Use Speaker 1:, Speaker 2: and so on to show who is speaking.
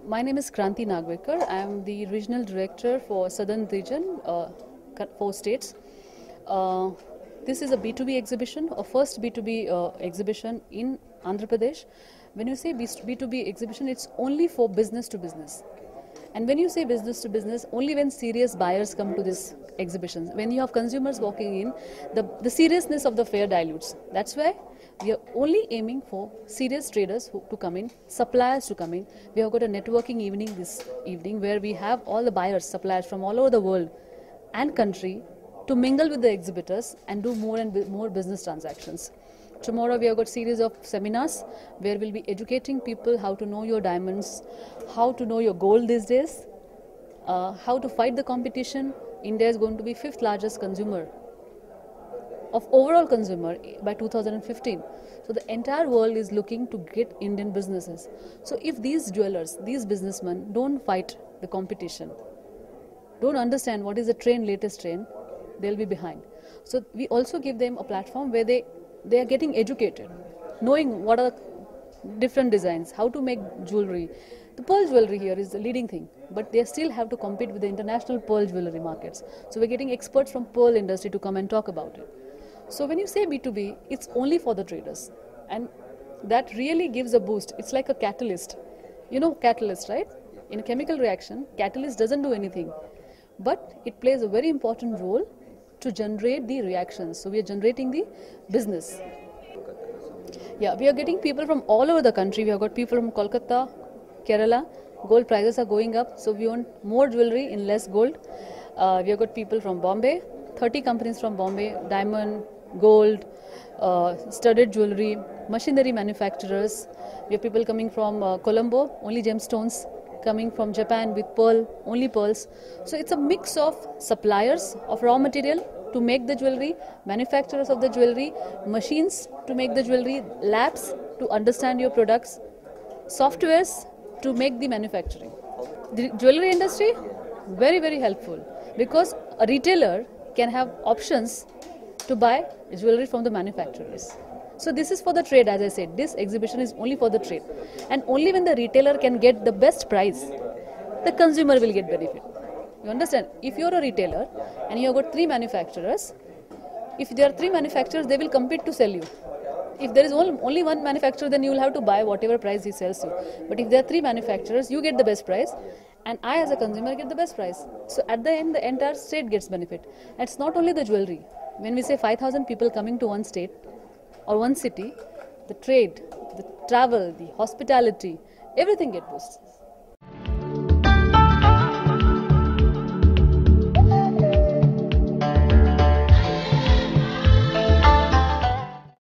Speaker 1: My name is Kranti Nagwekar. I am the Regional Director for Southern Region, 4 states. This is a B2B exhibition, a first B2B exhibition in Andhra Pradesh. When you say B2B exhibition, it's only for business to business. And when you say business to business, only when serious buyers come to this exhibition. When you have consumers walking in, the seriousness of the fair dilutes. That's why we are only aiming for serious traders to come in, suppliers to come in. We have got a networking evening this evening where we have all the buyers, suppliers from all over the world and country to mingle with the exhibitors and do more and more business transactions. Tomorrow we have got series of seminars where we'll be educating people how to know your diamonds, how to know your gold these days, how to fight the competition. India is going to be 5th largest consumer of overall consumer by 2015. So the entire world is looking to get Indian businesses. So if these jewelers, these businessmen don't fight the competition, don't understand what is the latest trend, they'll be behind. So we also give them a platform where they are getting educated, knowing what are different designs, how to make jewelry. The pearl jewelry here is the leading thing, but they still have to compete with the international pearl jewelry markets. So we're getting experts from pearl industry to come and talk about it. So when you say B2B, it's only for the traders, and that really gives a boost. It's like a catalyst. You know catalyst, right? In a chemical reaction, catalyst doesn't do anything, but it plays a very important role to generate the reactions. So we are generating the business. Yeah, we are getting people from all over the country. We have got people from Kolkata, Kerala. Gold prices are going up, so we want more jewelry in less gold. We have got people from Bombay, 30 companies from Bombay, diamond, gold, studded jewelry, machinery manufacturers. We have people coming from Colombo, only gemstones, coming from Japan with pearl, only pearls. So it's a mix of suppliers of raw material to make the jewelry, manufacturers of the jewelry, machines to make the jewelry, labs to understand your products, softwares to make the manufacturing. The jewelry industry, very, very helpful, because a retailer can have options to buy jewelry from the manufacturers. So this is for the trade, as I said. This exhibition is only for the trade. And only when the retailer can get the best price, the consumer will get benefit. You understand? If you're a retailer and you have got 3 manufacturers, if there are 3 manufacturers, they will compete to sell you. If there is only one manufacturer, then you will have to buy whatever price he sells you. But if there are 3 manufacturers, you get the best price, and I as a consumer get the best price. So at the end, the entire state gets benefit. And it's not only the jewelry. When we say 5,000 people coming to one state or one city, the trade, the travel, the hospitality, everything gets boosted.